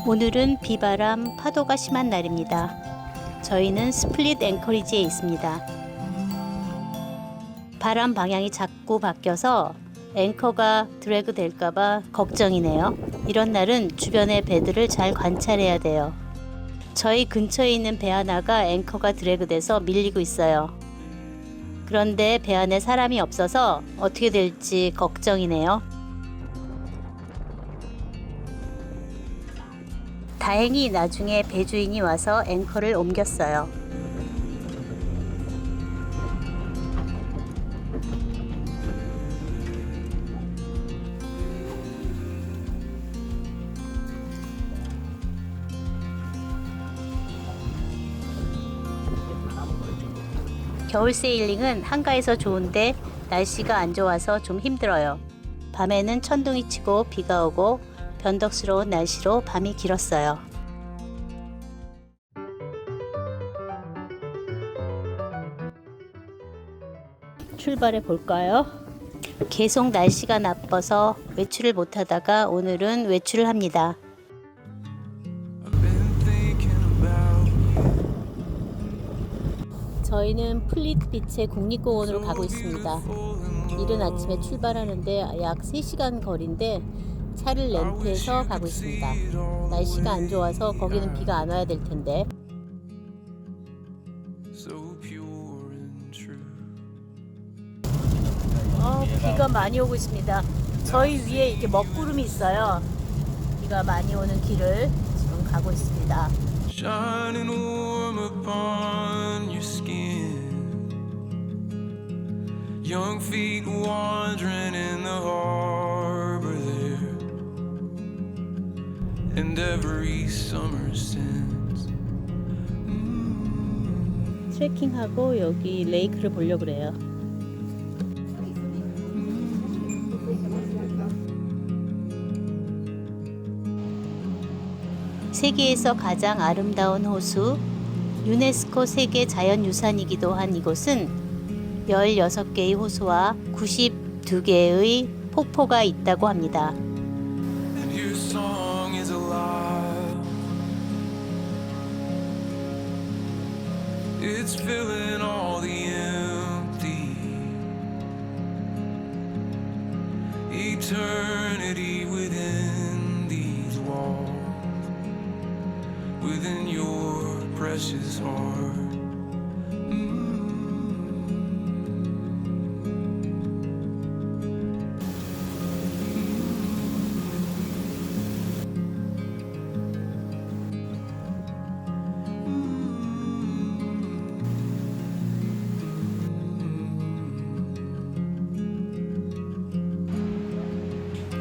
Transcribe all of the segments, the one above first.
오늘은 비바람, 파도가 심한 날입니다. 저희는 스플릿 앵커리지에 있습니다. 바람 방향이 자꾸 바뀌어서 앵커가 드래그 될까봐 걱정이네요. 이런 날은 주변의 배들을 잘 관찰해야 돼요. 저희 근처에 있는 배 하나가 앵커가 드래그 돼서 밀리고 있어요. 그런데 배 안에 사람이 없어서 어떻게 될지 걱정이네요. 다행히 나중에 배 주인이 와서 앵커를 옮겼어요. 겨울 세일링은 한가해서 좋은데 날씨가 안 좋아서 좀 힘들어요. 밤에는 천둥이 치고 비가 오고 변덕스러운 날씨로 밤이 길었어요. 출발해 볼까요? 계속 날씨가 나빠서 외출을 못하다가 오늘은 외출을 합니다. 저희는 플릿비치 국립공원으로 가고 있습니다. 이른 아침에 출발하는데 약 3시간 거리인데 차를 렌트해서 가고 있습니다. 날씨가 안 좋아서 거기는 비가 안 와야 될 텐데. 비가 많이 오고 있습니다. 저희 위에 이렇게 먹구름이 있어요. 비가 많이 오는 길을 지금 가고 있습니다. Shining warm upon your skin, young feet wandering in the harbor there, and every summer since. 트레킹하고 여기 레이크를 보려고 그래요. 세계에서 가장 아름다운 호수, 유네스코 세계 자연유산이기도 한 이곳은 16개의 호수와 92개의 폭포가 있다고 합니다. It's filling all the empty, eternity within these walls, within your precious heart.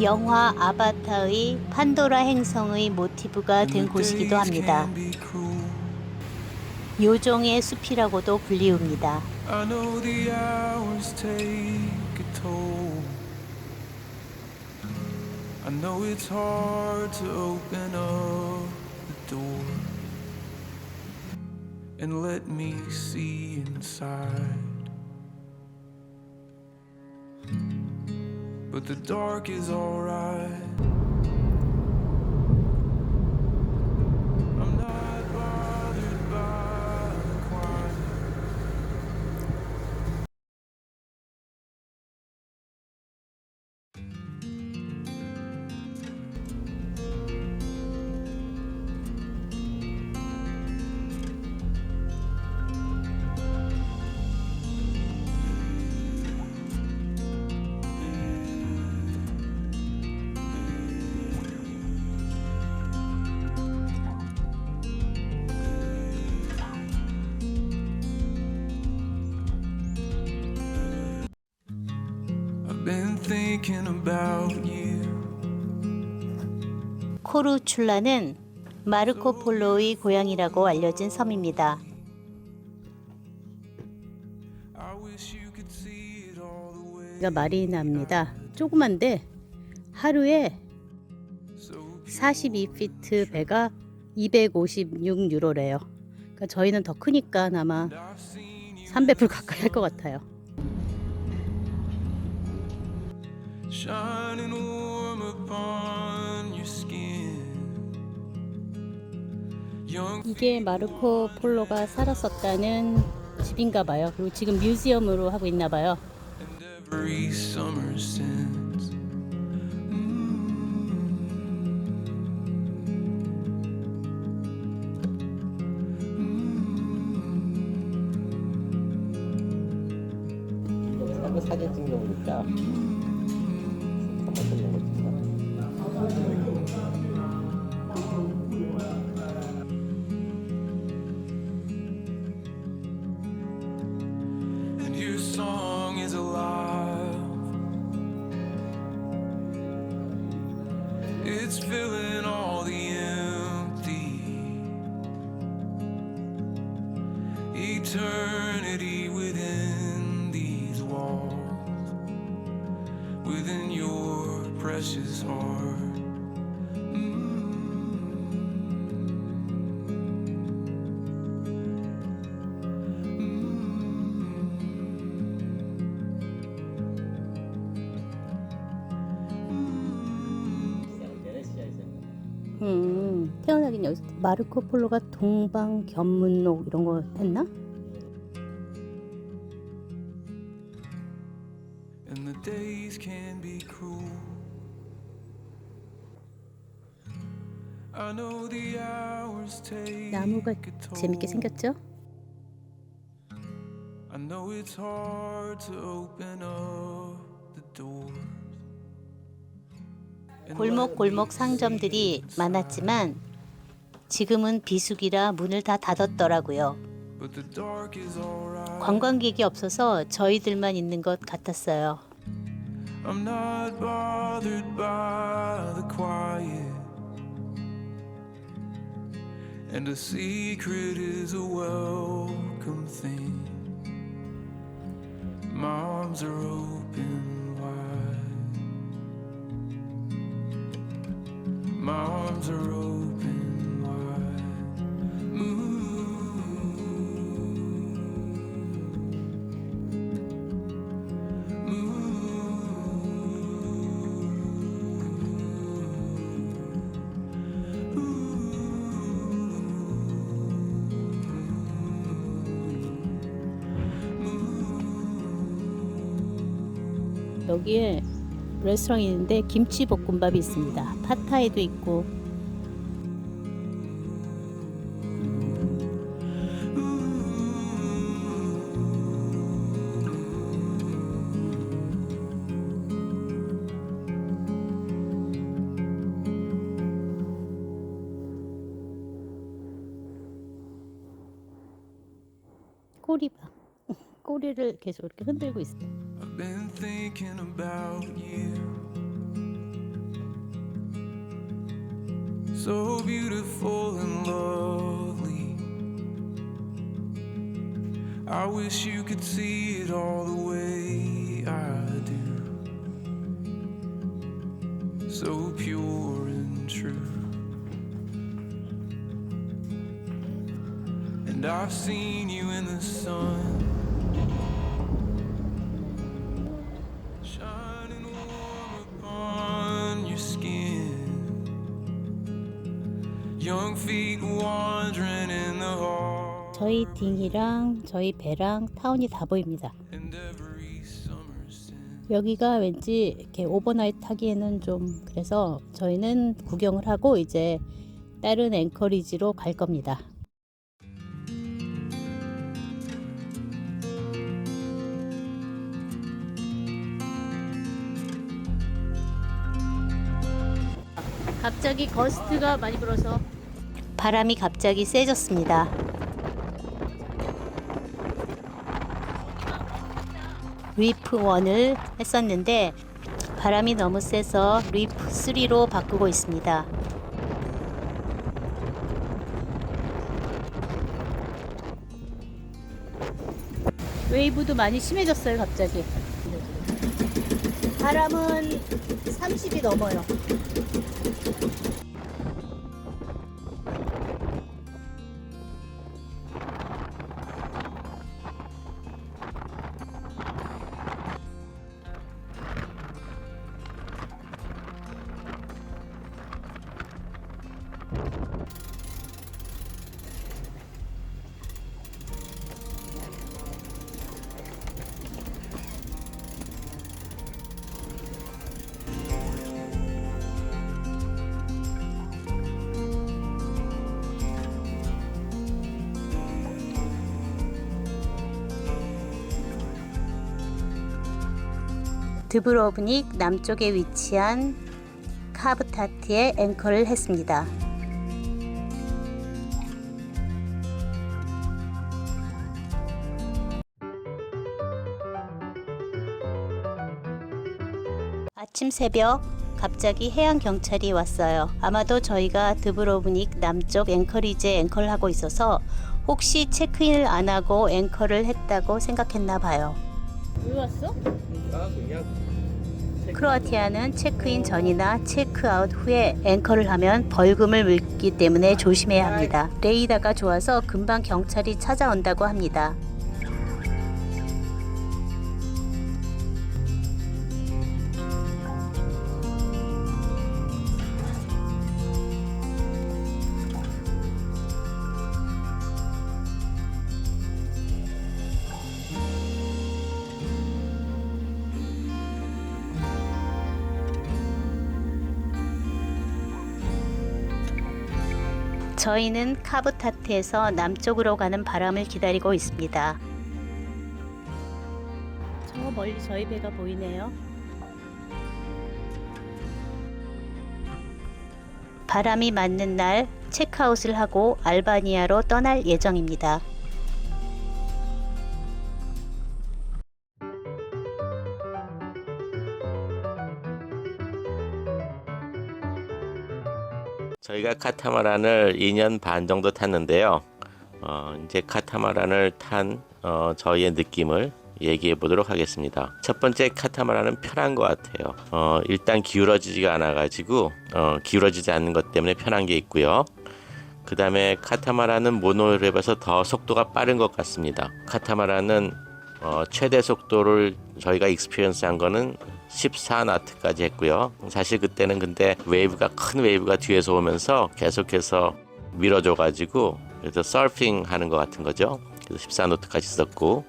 영화 아바타의 판도라 행성의 모티브가 된 곳이기도 합니다. 요정의 숲이라고도 불리웁니다. But the dark is alright. I'm not bothered by the quiet. Been thinking about you. 코루출라는 마르코 폴로의 고향이라고 알려진 섬입니다. 여기가 마리나입니다. 조그만데 하루에 42피트 배가 256유로래요. 그러니까 저희는 더 크니까 아마 300불 가까이 할 것 같아요. Shining warm upon your skin, 이게 마르코 폴로가 살았었다는 집인가 봐요. 그리고 지금 뮤지엄으로 하고 있나 봐요. every summer since. 한번 사진 찍는 거니까 한번 찍는 거니까. And your song is alive. It's filling all the empty. Eternity within these walls, within your precious heart. 태어나긴 여기서. 마르코 폴로가 동방견문록 이런 거 했나? And the days can be cruel. I know the hours take 나무가 a toll. 재밌게 생겼죠? I know it's hard to open up the doors. And 골목골목 상점들이 많았지만 지금은 비수기라 문을 다 닫았더라고요. but the dark is alright. 관광객이 없어서 저희들만 있는 것 같았어요. I'm not bothered by the quiet. And a secret is a welcome thing. My arms are open wide. My arms are open wide. 여기에 레스토랑이 있는데 김치볶음밥이 있습니다. 팟타이도 있고. 꼬리 봐. 꼬리를 계속 이렇게 흔들고 있어. I've been thinking about you. So beautiful and lovely. I wish you could see it all the way I do. So pure and true. And I've seen you in the sun. Shining warm upon your skin. Young feet wandering in the hall. 저희 딩이랑 저희 배랑 타운이 다 보입니다. And every summer since. 여기가 왠지 이렇게 오버나이트 하기에는 좀 그래서 저희는 구경을 하고 이제 다른 앵커리지로 갈 겁니다. 갑자기 거스트가 많이 불어서 바람이 갑자기 세졌습니다. 리프 1을 했었는데 바람이 너무 세서 리프 3로 바꾸고 있습니다. 웨이브도 많이 심해졌어요, 갑자기. 바람은 30이 넘어요. 드브로브닉 남쪽에 위치한 카브타트에 앵커를 했습니다. 아침 새벽 갑자기 해양 경찰이 왔어요. 아마도 저희가 드브로브닉 남쪽 앵커리지에 앵커를 하고 있어서 혹시 체크인을 안 하고 앵커를 했다고 생각했나 봐요. 왜 왔어? 크로아티아는 체크인 전이나 체크아웃 후에 앵커를 하면 벌금을 물기 때문에 조심해야 합니다. 레이더가 좋아서 금방 경찰이 찾아온다고 합니다. 저희는 카브타트에서 남쪽으로 가는 바람을 기다리고 있습니다. 저 멀리 저희 배가 보이네요. 바람이 맞는 날 체크아웃을 하고 알바니아로 떠날 예정입니다. 저희가 카타마란을 2년 반 정도 탔는데요. 이제 카타마란을 탄 저희의 느낌을 얘기해 보도록 하겠습니다. 첫 번째, 카타마란은 편한 것 같아요. 일단 기울어지지가 않아가지고 기울어지지 않는 것 때문에 편한 게 있고요. 그 다음에 카타마란은 모노레일에 비해서 더 속도가 빠른 것 같습니다. 카타마란은 최대 속도를 저희가 익스피리언스 한 거는 14나트까지 했고요. 사실 그때는 근데 큰 웨이브가 뒤에서 오면서 계속해서 밀어줘가지고 그래서 서핑 하는 것 같은 거죠. 그래서 14노트까지 썼고,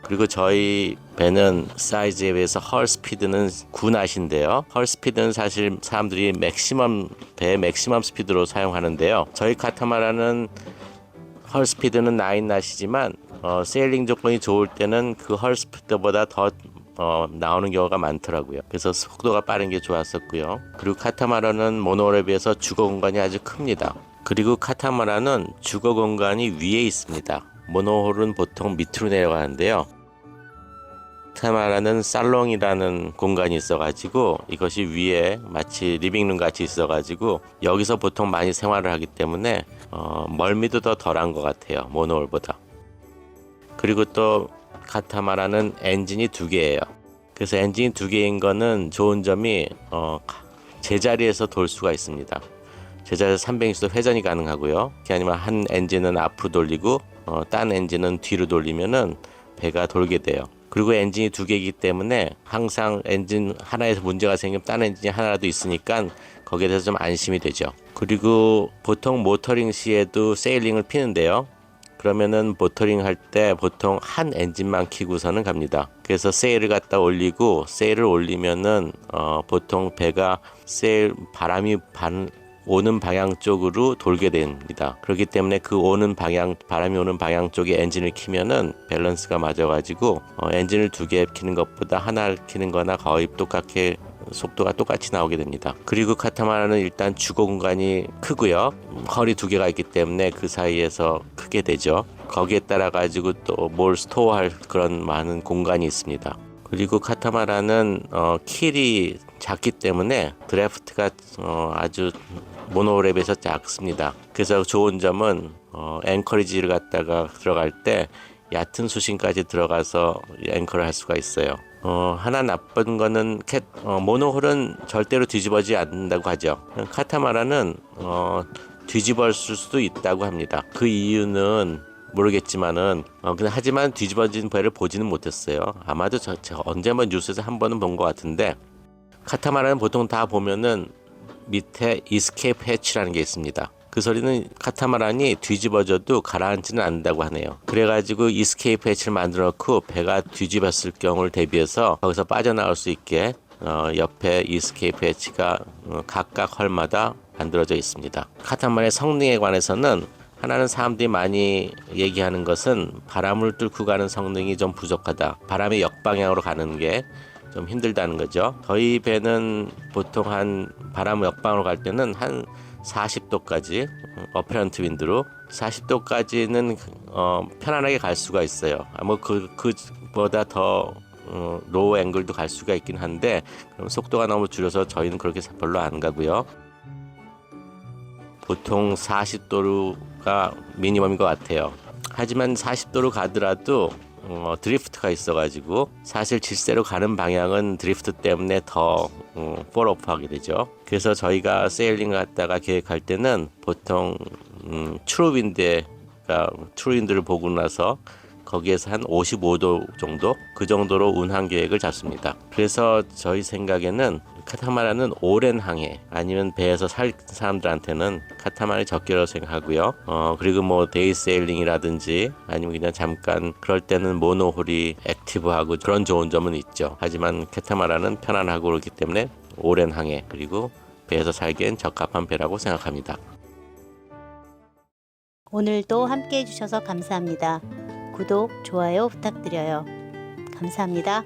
그리고 저희 배는 사이즈에 비해서 헐 스피드는 9낫인데요. 헐 스피드는 사실 사람들이 배의 맥시멈 스피드로 사용하는데요. 저희 카타마란은 헐 스피드는 9낫이지만 세일링 조건이 좋을 때는 그 헐 스피드보다 더 나오는 경우가 많더라고요. 그래서 속도가 빠른 게 좋았었고요. 그리고 카타마란은 모노레일에 비해서 주거 공간이 아주 큽니다. 그리고 카타마란은 주거 공간이 위에 있습니다. 모노홀은 보통 밑으로 내려가는데요. 카타마란은 살롱이라는 공간이 있어가지고 이것이 위에 마치 리빙룸 같이 있어가지고 여기서 보통 많이 생활을 하기 때문에 멀미도 더 덜한 것 같아요. 모노홀보다. 그리고 또 카타마란은 엔진이 2개예요. 그래서 엔진이 2개인 거는 좋은 점이 제자리에서 돌 수가 있습니다. 제자리에서 360도 회전이 가능하고요. 아니면 한 엔진은 앞으로 돌리고 딴 엔진은 뒤로 돌리면은 배가 돌게 돼요. 그리고 엔진이 2개이기 때문에 항상 엔진 하나에서 문제가 생기면 딴 엔진이 하나라도 있으니까 거기에 대해서 좀 안심이 되죠. 그리고 보통 모터링 시에도 세일링을 피는데요. 그러면은 모터링 할 때 보통 한 엔진만 켜고서는 갑니다. 그래서 세일을 갖다 올리고, 세일을 올리면은 보통 배가 바람이 오는 방향 쪽으로 돌게 됩니다. 그렇기 때문에 그 바람이 오는 방향 쪽에 엔진을 키면은 밸런스가 맞아가지고 엔진을 2개 키는 것보다 하나를 키는 거나 거의 똑같게 속도가 똑같이 나오게 됩니다. 그리고 카타마란은 일단 주거 공간이 크고요. 헐이 2개가 있기 때문에 그 사이에서 크게 되죠. 거기에 따라 가지고 또 뭘 스토어할 그런 많은 공간이 있습니다. 그리고 카타마란은 킬이 작기 때문에 드래프트가 아주 모노레일에 비해서 작습니다. 그래서 좋은 점은 앵커리지를 갖다가 들어갈 때 얕은 수심까지 들어가서 앵커를 할 수가 있어요. 하나 나쁜 거는 모노홀은 절대로 뒤집어지지 않는다고 하죠. 카타마란은 뒤집어질 수도 있다고 합니다. 그 이유는 모르겠지만은 하지만 뒤집어진 배를 보지는 못했어요. 아마도 제가 언제 한번 뉴스에서 한 번은 본 것 같은데, 카타마란은 보통 다 보면은 밑에 이스케이프 해치라는 게 있습니다. 그 소리는 카타마란이 뒤집어져도 가라앉지는 않는다고 하네요. 그래가지고 이스케이프 해치를 만들어 놓고 배가 뒤집었을 경우를 대비해서 거기서 빠져나올 수 있게 옆에 이스케이프 해치가 각각 헐마다 만들어져 있습니다. 카타마란의 성능에 관해서는 하나는 사람들이 많이 얘기하는 것은 바람을 뚫고 가는 성능이 좀 부족하다. 바람이 역방향으로 가는 게 좀 힘들다는 거죠. 저희 배는 보통 한 바람 역방으로 갈 때는 한 40도까지 어페런트 윈드로 40도까지는 편안하게 갈 수가 있어요. 뭐 그보다 더 로우 앵글도 갈 수가 있긴 한데 그럼 속도가 너무 줄여서 저희는 그렇게 별로 안 가고요. 보통 40도가 미니멈인 것 같아요. 하지만 40도로 가더라도 드리프트가 있어가지고 사실 질세로 가는 방향은 드리프트 때문에 더 폴오프하게 되죠. 그래서 저희가 세일링 갔다가 계획할 때는 보통 트루윈드를 보고 나서 거기에서 한 55도 정도 그 정도로 운항 계획을 잡습니다. 그래서 저희 생각에는 카타마란은 오랜 항해 아니면 배에서 살 사람들한테는 카타마란이 적기라고 생각하고요. 그리고 뭐 데이 세일링이라든지 아니면 그냥 잠깐 그럴 때는 모노홀이 액티브하고 그런 좋은 점은 있죠. 하지만 카타마란은 편안하고 그렇기 때문에 오랜 항해 그리고 배에서 살기엔 적합한 배라고 생각합니다. 오늘도 함께 해주셔서 감사합니다. 구독, 좋아요 부탁드려요. 감사합니다.